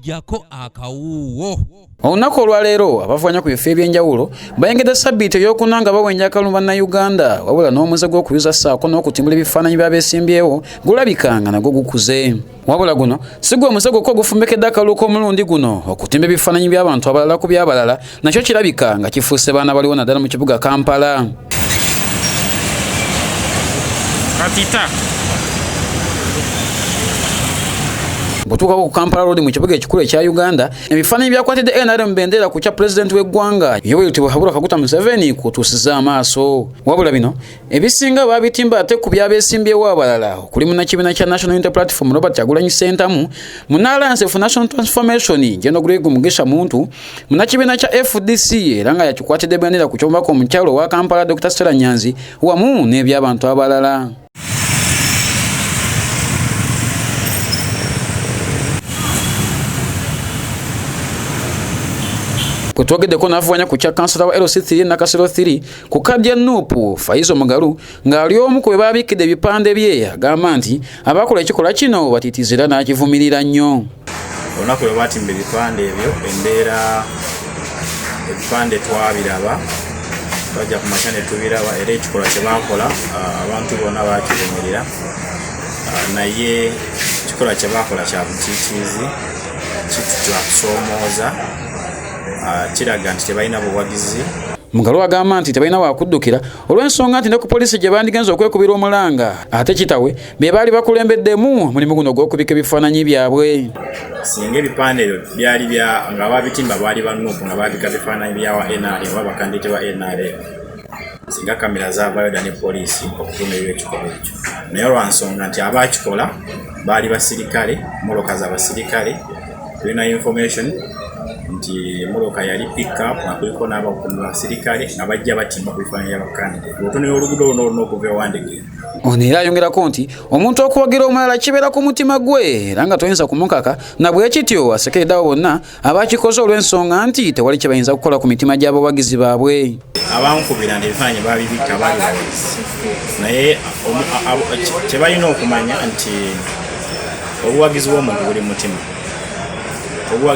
jako akawuwo. Olunaku olwaleero abavuganya ku bifo ebyenjawulo bayengedde ssabbiiti ey'okuna nga bawenja akalulu bannayuganda wabula n'omuze gw'okuyuza ssaako n'okutimbula ebifaananyi by'abeesimbyewo gulabikanga nagwo gukuze. Wabula guno si gwe muze gwokka ogufumbekedde akalulu k'omulundi guno okutimba ebifaananyi by'abantu abalala ku by'abalala nakyo kirabika nga kifuuse baana baliwo naddala mu kibuga Kampala. Bwetuukako ku Kampala Road mu kibuga ekikulu ekya Uganda, ebifaananyi byakwatidde NRM bendera ku kya pulezidenti w'eggwanga Yoweri Kaguta Museveni kutuusiza amaaso. Wabula bino ebisinga baabitimba ate ku by'abeesimbyewo abalala okuli munnakibiina kya National Unity Platform Robert Kyagulanyi Ssentamu, Munnalanse for National Transformation General Greg Mugisha Muntu, munnakibiina kya FDC era nga yakikwatidde bendera ku ky'omubaka omukyalo wa Kampala Dr. Stella Nyanzi wamu n'eby'abantu abalala. Kutwageddeko n'avuganya ku kya kansala wa LC3 Nakasero 3 ku kadya Nuupu Faizo Mugalu ng'ali omu ku be baabikidde ebipande bye agamba nti abakola ekikolwa kino batiitizira n'akivumirira nnyo. Olunaku lwe baatimba ebipande ebyo embeera ebipande twabiraba bajja ku makya ne tubiraba era ekikolwa kye baakola abantu bonna baakivumirira naye ekikolwa kye baakola kya butiitiizi kitutwa kusoomooza kiraga nti tebalina buwagizi. Mugalu agamba nti tebalina wakuddukira olw'ensonga nti ne ku poliisi gye bandigenza okwekubira omulanga ate kitawe be baali bakulembeddemu mulimu guno gw'okubika ebifaananyi byabwe. Singa ebipande ebyo byali nga babitimba baali banuupu nga babika bifaananyi byawa NRM oba bakandidate ba NRM, singa kamera zaavaayo dda ne poliisi okuvumirira ekikolwa ekyo. Naye olwansonga nti abaakikola baali basirikale, moloka z'abasirikale, tulina information nti moloka yali pick up nga kuliko n'abasirikale nga bajja batimba ku bifaananyi by'abakandidate. Otunira oluguudo luno oluna okuva ewandege. Ono era ayongerako nti omuntu okuwagira omulala kibeera ku mutima gwe era nga toyinza kumukaka na bwe kityo asekeredde abo bonna abaakikoze olw'ensonga nti tewali kye bayinza kukola ku mitima gy'abawagizi baabwe. Abamukubira nti ebifaananyi baabibikka baali bawagizi, naye kye balina okumanya nti obuwagizi bw'omuntu buli mutima.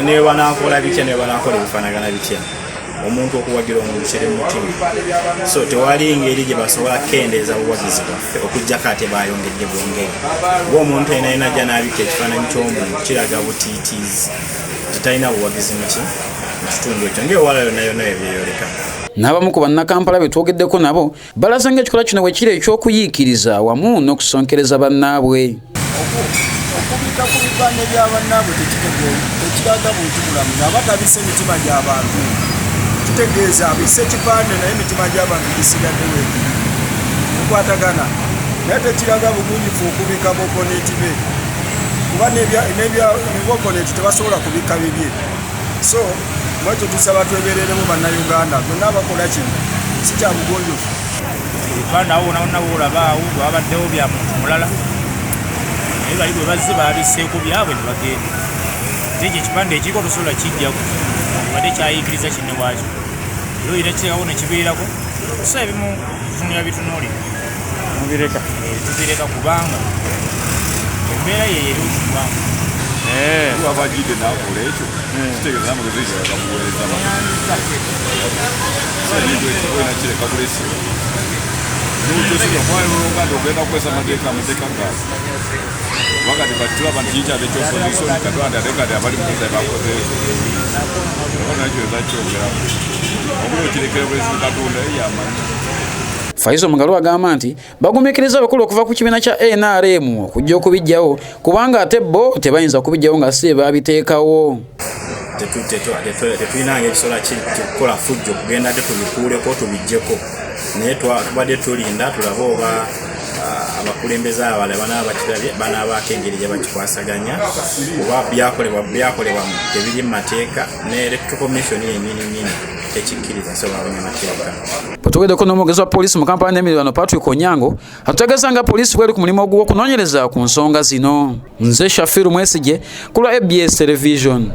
Niwe banaakola bitya niwe banaakola ebifaanagana bitya, omuntu okuwagira omuntu kiri mu mutima. So tewali ngeri gye basobola kendeeza buwagizi bwaffe okuggyako ate baayongedde bwongeri. Ng'omuntu yenayina ajja n'abika ekifaananyi ky'omuntu kiraga butiitiizi titalina buwagizi mu kitundu ekyo ng'ewala yonna yonna ebyeyoleka. N'abamu ku bannakampala be twogeddeko nabo balaze ng'ekikolwa kino bwe kiri ekyokuyiikiriza wamu n'okusonkereza bannaabwe. Okubika ku bipande by'abannaabwe tekiraga muntu mulamu aba tabisse emitima gy'abantu. Kitegeeza abisse ekipande naye emitima gy'abantu gisigadde weegiri mukwatagana, naye tekiraga bugunjufu okubika bokoneti be kuba n'ebokoneti tebasobola kubika bibye. So mwekyo tusaba twebereremu bannayuganda byonna abakola kino si kya bugunjufu. Ebipande awo wonna olabaawo babaddewo bya muntu mulala bali bwe bazze babisseeko byabwe ne bagenda. Ekyo ekipande ekiriko tosobola kijjako badde kyayiikiriza kinne waakyo era oyina kirawo ne kibeerako so ebimu tutunulira bitunuulira tubireka kubanga embeera ye yeri okigwamu. Abagidde n'akola ekyo kitegeeza amagezi gagamuweereza olina kireka bulesi n'okyosigakwalolonganda ogenda kukozesa amateeka gaazi wakati batula abantu kikyate ky'opozisoni katwanda ate kati abali mukozi bakoze ekyo nakyo ezakyogeramu obula okirekera bulesi katonda eyamanyi. Faizo Mugalu agamba nti bagumiikiriza abakulu okuva ku kibiina kya NRM okujja okubijjawo kubanga ate bo tebayinza kubijjawo nga si baabiteekawo. Tetulina ng'ekisobola kikukola fujjo kugenda ate tubikuuleko tubijjeko, naye tubadde tulinda tulabe oba abakulembeze abalala banaabakirabye banaabaako engeri gye bakikwasaganya oba byakolebwa tebiri mu mateeka ne Electoral Commission yennyini tekikkiriza so abanyamateeka. Bwetugeddeko n'omwogezi wa poliisi mu Kampala n'emiriraano Patrick Onyango atutegeeza nga poliisi bweri ku mulimu ogw'okunoonyereza ku nsonga zino. Nze Shafiru Mwesigye ku lwa ABS Television.